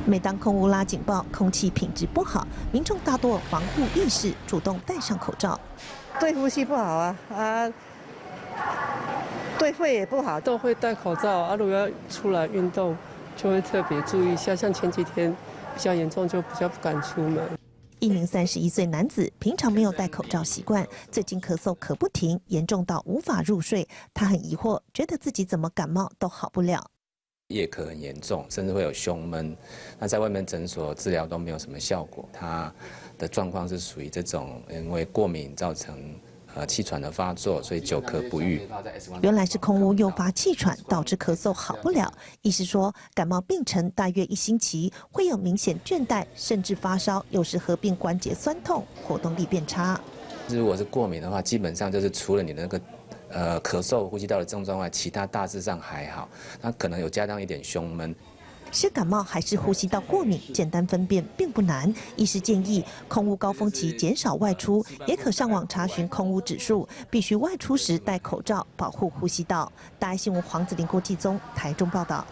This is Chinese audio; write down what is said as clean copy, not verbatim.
每当空污拉警报，空气品质不好，民众大多防护意识，主动戴上口罩。对呼吸不好对肺也不好，都会戴口罩啊。如果要出来运动，就会特别注意一下。像前几天比较严重，就比较不敢出门。一名31岁男子平常没有戴口罩习惯，最近咳嗽咳不停，严重到无法入睡。他很疑惑，觉得自己怎么感冒都好不了。夜咳很严重，甚至会有胸闷。那在外面诊所治疗都没有什么效果。他的状况是属于这种因为过敏造成气喘的发作，所以久咳不愈。原来是空污诱发气喘，导致咳嗽好不了。医师说，感冒病程大约1星期，会有明显倦怠，甚至发烧，有时合并关节酸痛，活动力变差。如果是过敏的话，基本上就是除了你的那个咳嗽、呼吸道的症状外，其他大致上还好。那可能有加上一点胸闷。是感冒还是呼吸道过敏，简单分辨并不难。医师建议，空污高峰期减少外出，也可上网查询空污指数，必须外出时戴口罩，保护呼吸道。大爱新闻黄子玲、郭继宗台中报道。